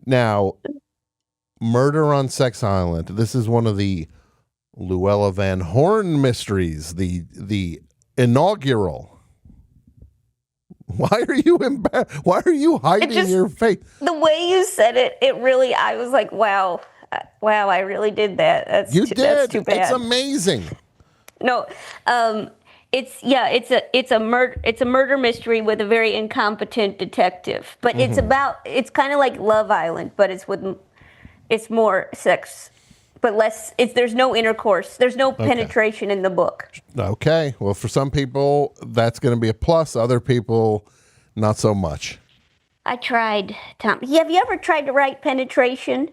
Now, Murder on Sex Island. This is one of the Luella Van Horn mysteries, the inaugural. Why are you Why are you hiding your face? The way you said it, I was like, wow, I really did that. That's too bad. It's amazing. No, it's a murder mystery with a very incompetent detective. But it's kind of like Love Island, but it's more sex. But less. There's no intercourse. There's no penetration in the book. Okay. Well, for some people, that's going to be a plus. Other people, not so much. I tried, Tom. Have you ever tried to write penetration?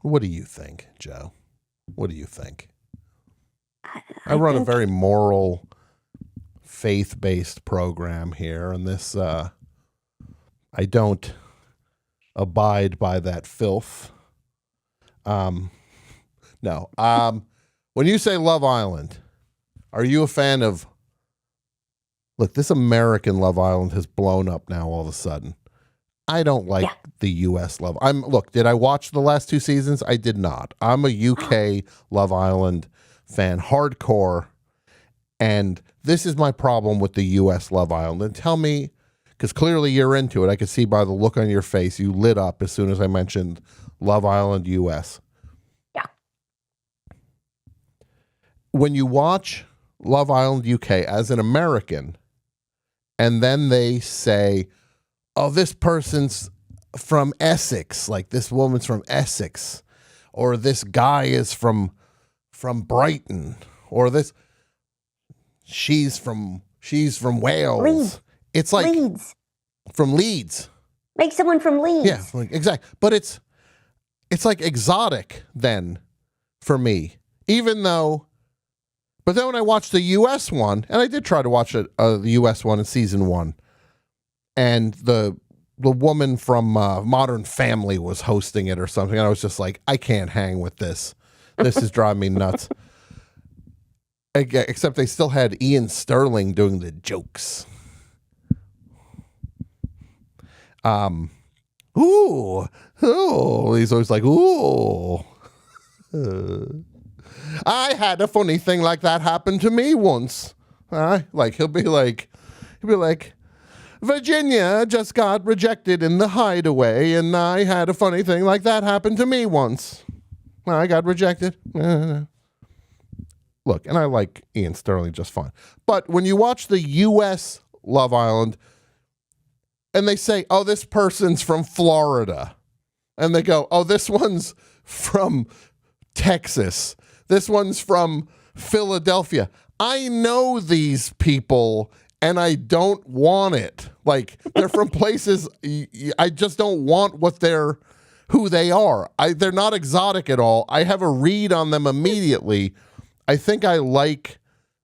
What do you think, Joe? What do you think? I run a very moral, faith-based program here, and this I don't abide by that filth. No. When you say Love Island, are you a fan of... Look, this American Love Island has blown up now all of a sudden. I don't like the U.S. Love. Look, did I watch the last 2 seasons? I did not. I'm a U.K. Love Island fan, hardcore, and this is my problem with the U.S. Love Island. And tell me, because clearly you're into it. I could see by the look on your face, you lit up as soon as I mentioned Love Island U.S. Yeah. When you watch Love Island UK as an American, and then they say, oh, this person's from Essex, like this woman's from Essex, or this guy is from Brighton, or she's from Wales. Leeds. It's like Leeds. From Leeds. Make someone from Leeds. Yeah, exactly. But it's like exotic then for me, even though. But then when I watched the U.S. one, and I did try to watch the U.S. one in season 1, and the woman from Modern Family was hosting it or something, and I was just like, I can't hang with this. This is driving me nuts. Except they still had Ian Sterling doing the jokes. Ooh, he's always like, ooh. I had a funny thing like that happen to me once. Like he'll be like, Virginia just got rejected in the Hideaway, and I had a funny thing like that happen to me once. I got rejected. Look, and I like Ian Sterling just fine. But when you watch the U.S. Love Island, and they say, oh, this person's from Florida, and they go, oh, this one's from Texas, this one's from Philadelphia. I know these people, and I don't want it. Like, they're from places, I just don't want who they are. They're not exotic at all. I have a read on them immediately. I think I like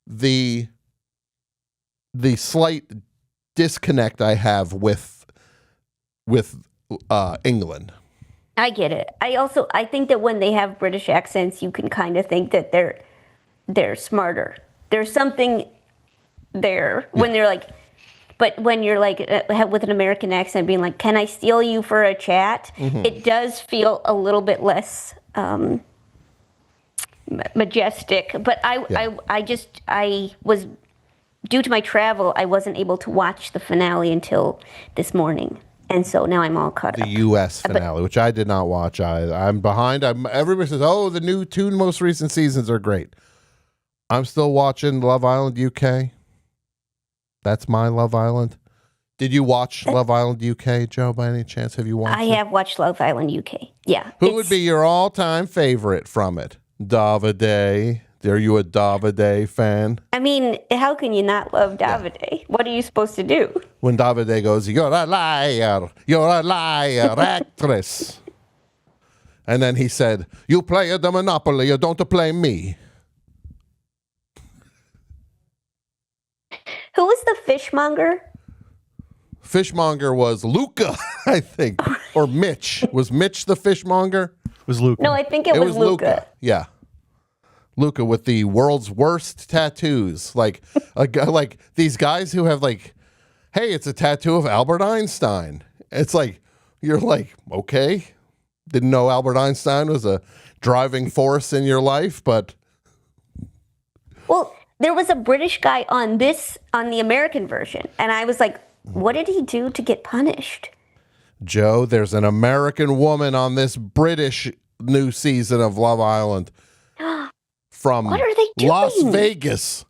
the slight disconnect I have with England. I get it. I think that when they have British accents, you can kind of think that they're smarter. There's something there when they're like, but when you're like with an American accent being like, can I steal you for a chat? Mm-hmm. It does feel a little bit less majestic. But I was, due to my travel, I wasn't able to watch the finale until this morning. And so now I'm all caught up. The U.S. finale, which I did not watch. I'm behind. Everybody says, oh, the new 2 most recent seasons are great. I'm still watching Love Island UK. That's my Love Island. Did you watch Love Island UK, Joe, by any chance? Have you watched it? I have watched Love Island UK, yeah. Who would be your all-time favorite from it? Davide. Are you a Davide fan? I mean, how can you not love Davide? Yeah. What are you supposed to do? When Davide goes, you're a liar, actress. And then he said, you play the Monopoly, you don't play me. Who was the fishmonger? Fishmonger was Luca, I think. Or Mitch. Was Mitch the fishmonger? It was Luca. No, I think it was Luca. Yeah. Luca with the world's worst tattoos. Like a guy, like these guys who have like, hey, it's a tattoo of Albert Einstein. It's like, you're like, okay, didn't know Albert Einstein was a driving force in your life, but Well, there was a British guy on the American version, and I was like, what did he do to get punished? Joe, there's an American woman on this British new season of Love Island from What are they Las doing? Vegas.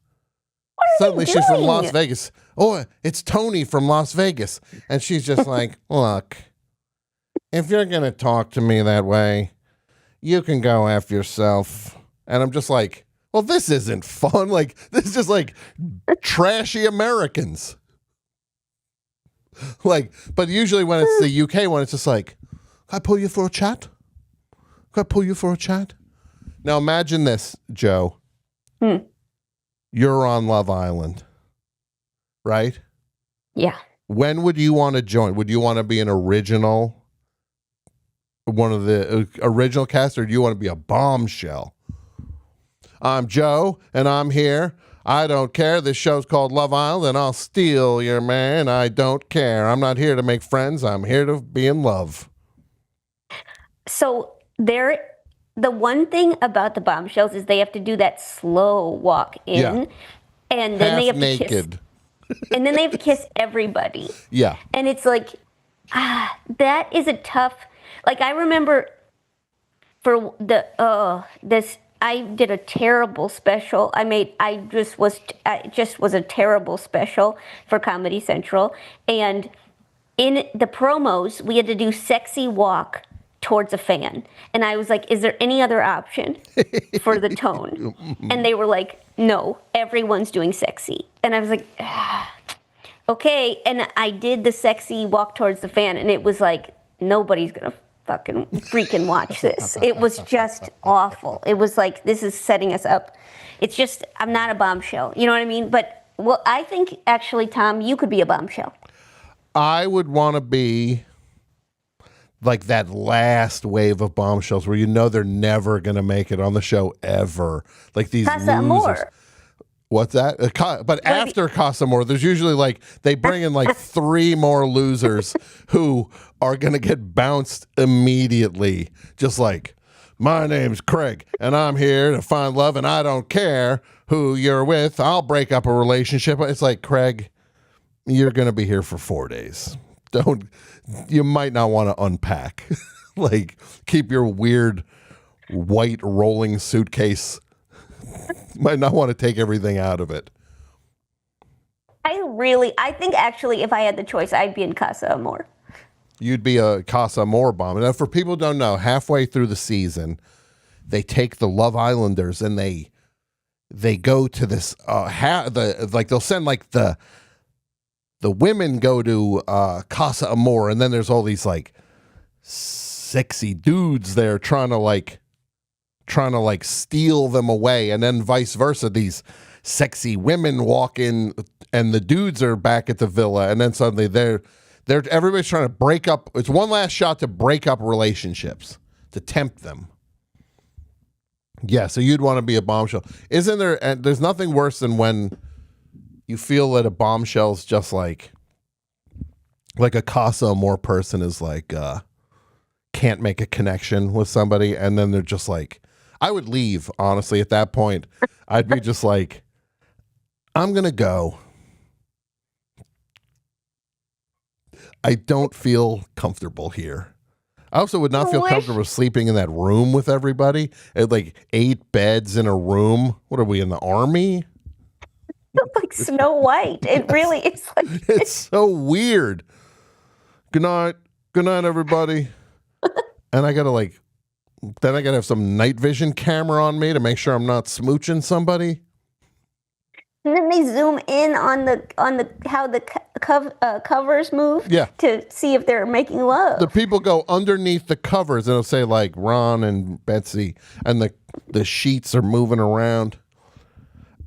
What are Suddenly they she's from doing? Las Vegas. Oh, it's Tony from Las Vegas. And she's just like, look, if you're going to talk to me that way, you can go F yourself. And I'm just like, well, this isn't fun. Like, this is just like trashy Americans. Like, but usually when it's the UK one, it's just like, can I pull you for a chat? Can I pull you for a chat? Now imagine this, Joe. You're on Love Island, right? Yeah. When would you want to join? Would you want to be an original, one of the original cast, or do you want to be a bombshell? I'm Joe, and I'm here. I don't care. This show's called Love Island, and I'll steal your man. I don't care. I'm not here to make friends. I'm here to be in love. So the one thing about the bombshells is they have to do that slow walk in, Yeah. and then they Half have to kiss, naked. and then they have to kiss everybody. Yeah. And it's like, that is a tough. Like I remember for this. I did a terrible special. I just was a terrible special for Comedy Central. And in the promos, we had to do sexy walk towards a fan. And I was like, is there any other option for the tone? And they were like, no, everyone's doing sexy. And I was like, okay. And I did the sexy walk towards the fan, and it was like, nobody's going to fucking freaking watch this. It was just awful. It was like, this is setting us up. It's just, I'm not a bombshell. You know what I mean? But, well, I think actually, Tom, you could be a bombshell. I would want to be like that last wave of bombshells where you know they're never going to make it on the show ever. Like these Casa losers. Amor. What's that? But after Casa Amor, there's usually like they bring in like 3 more losers who are going to get bounced immediately. Just like, my name's Craig, and I'm here to find love, and I don't care who you're with. I'll break up a relationship. It's like, Craig, you're going to be here for 4 days. You might not want to unpack. Like, keep your weird white rolling suitcase. Might not want to take everything out of it. I think actually if I had the choice, I'd be in Casa Amor. You'd be a Casa Amor bomb. Now, for people who don't know, halfway through the season, they take the Love Islanders and they go to this they'll send like the women go to Casa Amor, and then there's all these like sexy dudes there trying to steal them away, and then vice versa. These sexy women walk in, and the dudes are back at the villa, and then suddenly they're everybody's trying to break up. It's one last shot to break up relationships, to tempt them. Yeah, so you'd want to be a bombshell. Isn't there? And there's nothing worse than when you feel that a bombshell's just like a Casa Amor person is like can't make a connection with somebody, and then they're just like, I would leave, honestly, at that point. I'd be just like, I'm going to go. I don't feel comfortable here. I also would not feel comfortable sleeping in that room with everybody. At like 8 beds in a room. What are we, in the army? Like Snow White. It really is like. It's so weird. Good night. Good night, everybody. And I got to have some night vision camera on me to make sure I'm not smooching somebody. And then they zoom in on the how the covers move, Yeah, to see if they're making love. the people go underneath the covers, and it'll say like Ron and Betsy, and the sheets are moving around.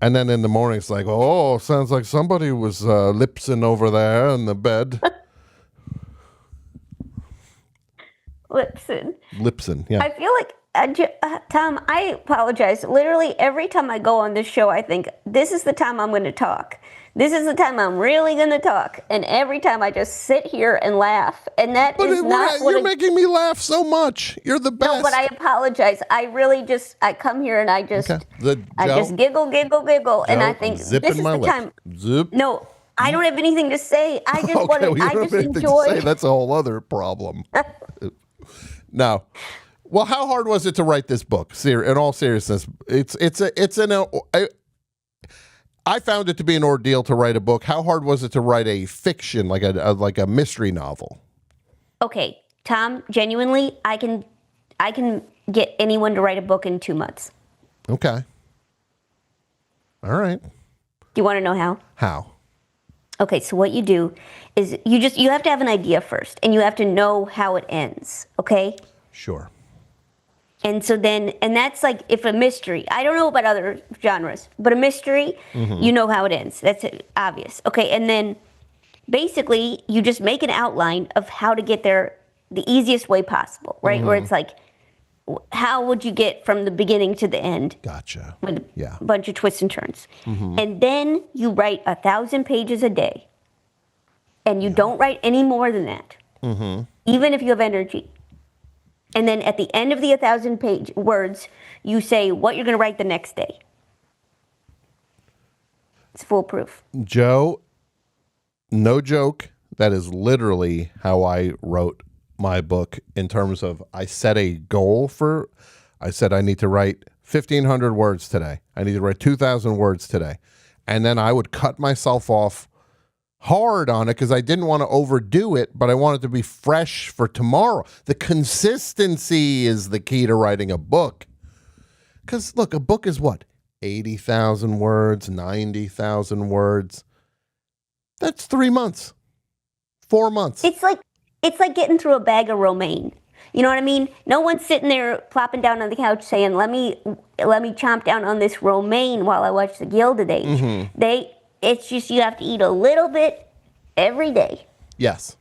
And then in the morning, it's like, oh, sounds like somebody was lipsing over there in the bed. Lipson, yeah. I feel like, Tom, I apologize. Literally every time I go on this show, I think this is the time I'm going to talk. This is the time I'm really going to talk. And every time I just sit here and laugh. And that is not what you're making me laugh so much. You're the best. No, but I apologize. I really I come here and I just giggle, Joe, and I think this is the time. Zip. No, I don't have anything to say. I just want to. I just enjoy. That's a whole other problem. No. Well, how hard was it to write this book? In all seriousness, I found it to be an ordeal to write a book. How hard was it to write a fiction, like a mystery novel? Okay, Tom, genuinely, I can get anyone to write a book in 2 months. Okay. All right. Do you want to know how? How? Okay, so what you do is you have to have an idea first, and you have to know how it ends, okay? Sure. And so and that's like if a mystery, I don't know about other genres, but a mystery, you know how it ends. That's obvious. Okay, and then basically you just make an outline of how to get there the easiest way possible, right? Where it's like, how would you get from the beginning to the end? Gotcha. With a bunch of twists and turns. And then you write 1,000 pages a day. And you don't write any more than that, even if you have energy. And then at the end of the 1,000 words, you say what you're going to write the next day. It's foolproof. Joe, no joke. That is literally how I wrote my book in terms of I set a goal I said I need to write 1,500 words today. I need to write 2,000 words today. And then I would cut myself off hard on it because I didn't want to overdo it, but I wanted to be fresh for tomorrow. The consistency is the key to writing a book. Because, look, a book is what? 80,000 words, 90,000 words. That's 3 months, 4 months. It's like getting through a bag of romaine. You know what I mean? No one's sitting there plopping down on the couch saying, let me chomp down on this romaine while I watch the Gilded Age. It's just you have to eat a little bit every day. Yes.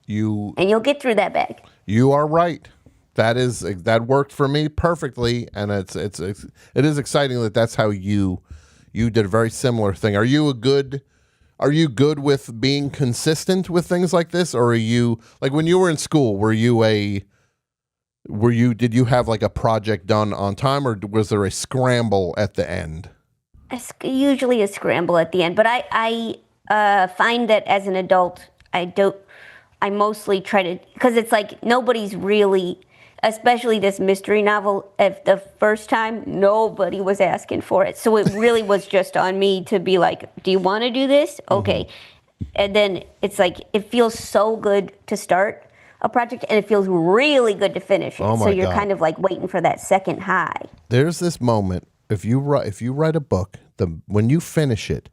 And you'll get through that bag. You are right. That worked for me perfectly, and it is exciting that that's how you did a very similar thing. Are you good with being consistent with things like this, or are you like when you were in school? Did you have like a project done on time, or was there a scramble at the end? Usually a scramble at the end, but I find that as an adult, I mostly try to, because it's like nobody's really, especially this mystery novel, at the first time, nobody was asking for it. So it really was just on me to be like, do you want to do this? Okay. And then it's like, it feels so good to start a project, and it feels really good to finish it. Oh my so you're God. kind of like waiting for that second high. There's this moment, if you write a book, when you finish it,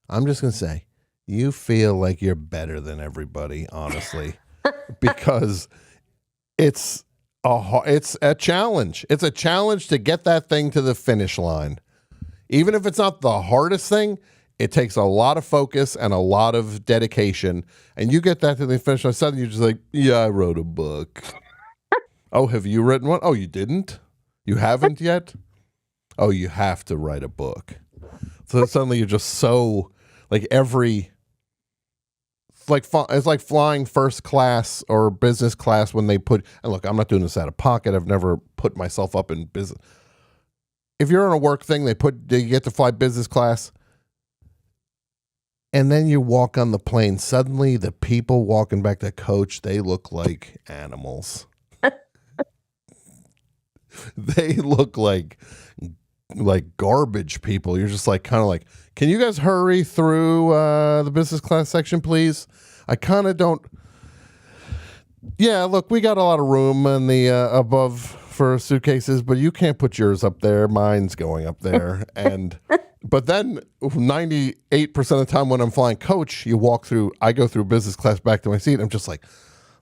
I'm just going to say, you feel like you're better than everybody, honestly, because it's a challenge. It's a challenge to get that thing to the finish line. Even if it's not the hardest thing, it takes a lot of focus and a lot of dedication. And you get that to the finish line, suddenly you're just like, yeah, I wrote a book. Oh, have you written one? Oh, you didn't? You haven't yet? Oh, you have to write a book. So suddenly you're just so, like it's like flying first class or business class when they and look, I'm not doing this out of pocket. I've never put myself up in business. If you're on a work thing, you get to fly business class, and then you walk on the plane. Suddenly the people walking back to coach, they look like animals. They look like garbage people. You're just like kind of like, can you guys hurry through the business class section, please? I kind of don't. Yeah, look, we got a lot of room in the above for suitcases, but you can't put yours up there. Mine's going up there. But then 98% of the time when I'm flying coach, I go through business class back to my seat. I'm just like,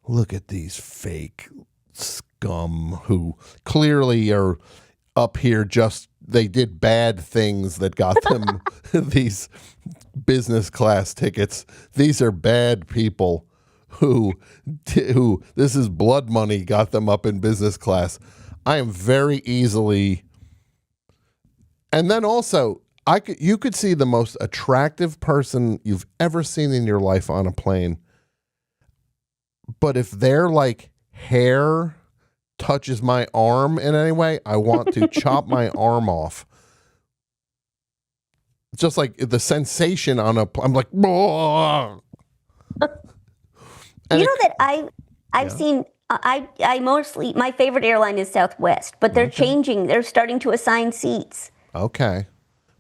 look at these fake scum who clearly are up here they did bad things that got them these business class tickets. These are bad people who this is blood money got them up in business class. I am very easily. And then also, You could see the most attractive person you've ever seen in your life on a plane, but if their like hair touches my arm in any way, I want to chop my arm off. Just like the sensation on I'm like, "Whoa." You know that I've seen. I mostly, my favorite airline is Southwest, but they're changing. They're starting to assign seats. Okay.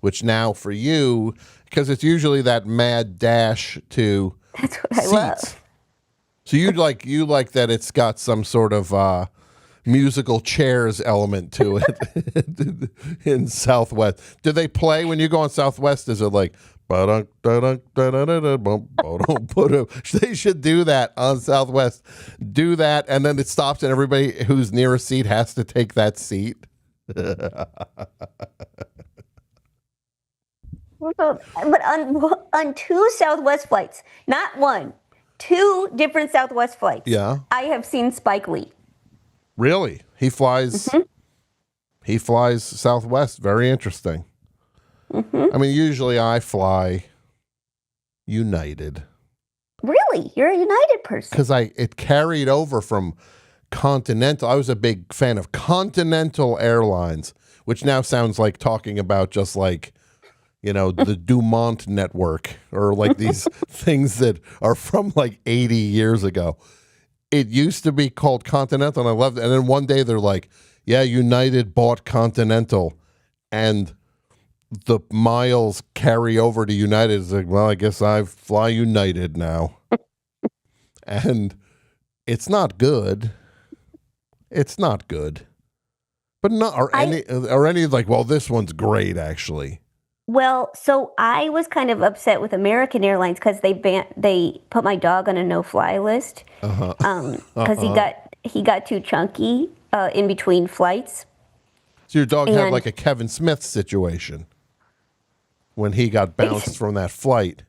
Which now for you, because it's usually that mad dash to That's what I seats. love. So you like that it's got some sort of musical chairs element to it in Southwest. Do they play when you go on Southwest? Is it like they should do that on Southwest. Do that, and then it stops, and everybody who's near a seat has to take that seat. But on two Southwest flights, not one, two different Southwest flights. Yeah, I have seen Spike Lee. Really? He flies. He flies Southwest. Very interesting. I mean, usually I fly United. Really? You're a United person? Because it carried over from Continental. I was a big fan of Continental Airlines, which now sounds like talking about just like, the Dumont network or like these things that are from like 80 years ago. It used to be called Continental, and I loved it. And then one day they're like, yeah, United bought Continental, and the miles carry over to United. It's like, well, I guess I fly United now. And it's not good. It's not good. But any like, well, this one's great, actually. Well, so I was kind of upset with American Airlines because they put my dog on a no-fly list because he got too chunky in between flights. So your dog had like a Kevin Smith situation when he got bounced from that flight.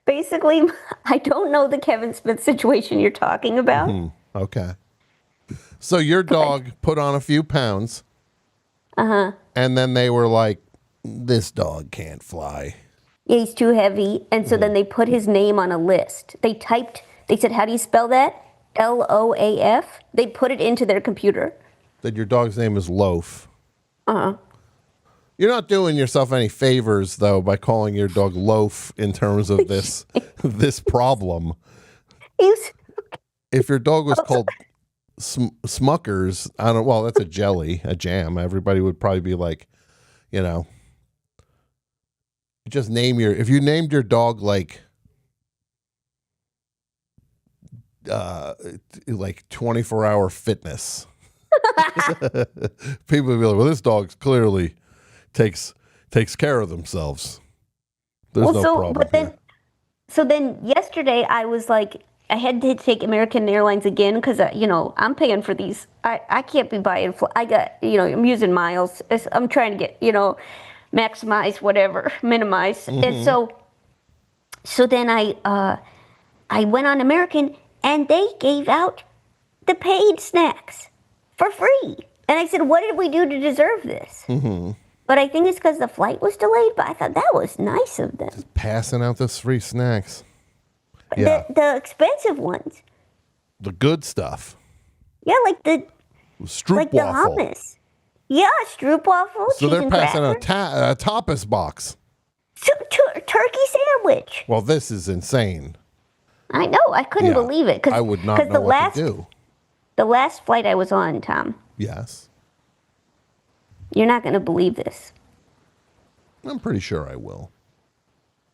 Basically, I don't know the Kevin Smith situation you're talking about. Okay. So your dog put on a few pounds. And then they were like, this dog can't fly. Yeah, he's too heavy. And so then they put his name on a list. They said, how do you spell that? LOAF. They put it into their computer. That your dog's name is Loaf. You're not doing yourself any favors, though, by calling your dog Loaf in terms of this problem. If your dog was called Smuckers, well, that's a jam. Everybody would probably be like, just if you named your dog like 24-hour fitness, people would be like, well, this dog's clearly takes care of themselves. There's no problem here. So then yesterday I was like, I had to take American Airlines again because, I'm paying for these. I can't be buying. I'm using miles. I'm trying to get, maximize whatever, minimize. And so then I went on American and they gave out the paid snacks for free. And I said, what did we do to deserve this? But I think it's because the flight was delayed. But I thought that was nice of them. Just passing out those free snacks. Yeah. The expensive ones. The good stuff. Yeah, like the Stroopwafel. the hummus. Yeah, Stroopwafel. So they're passing a tapas box. Turkey sandwich. Well, this is insane. I know. I couldn't believe it. I would not know what to do. The last flight I was on, Tom. Yes. You're not going to believe this. I'm pretty sure I will.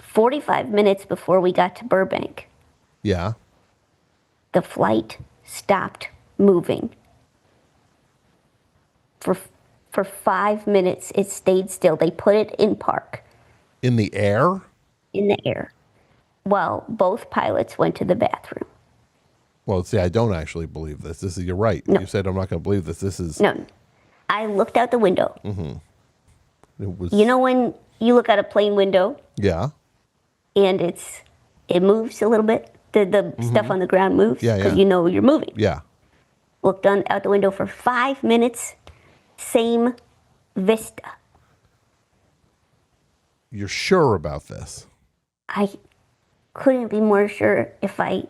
45 minutes before we got to Burbank. Yeah. The flight stopped moving. For 5 minutes, it stayed still. They put it in park. In the air? In the air. Well, both pilots went to the bathroom. Well, see, I don't actually believe this. You're right. No. You said I'm not going to believe this. This is... No. I looked out the window. It was... You know when you look out a plane window? Yeah. And it moves a little bit? The stuff on the ground moves? Yeah, because you know you're moving. Yeah. Looked out the window for 5 minutes. Same vista. You're sure about this? I couldn't be more sure if I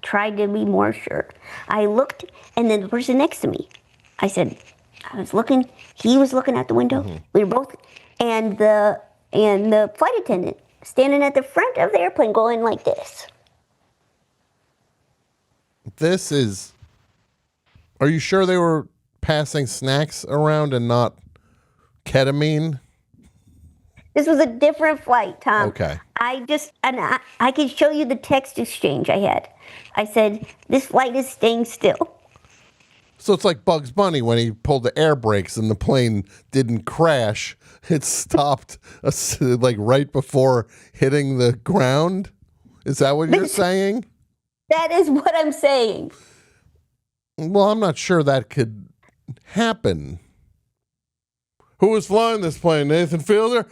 tried to be more sure. I looked, and then the person next to me, I said, I was looking, he was looking out the window. We were both, and the flight attendant standing at the front of the airplane going like this. This is. Are you sure they were passing snacks around and not ketamine? This was a different flight, Tom. Okay. I can show you the text exchange I had. I said, this flight is staying still. So it's like Bugs Bunny when he pulled the air brakes and the plane didn't crash. It stopped like right before hitting the ground. Is that what you're saying? That is what I'm saying. Well, I'm not sure that could happen. Who was flying this plane? Nathan Fielder?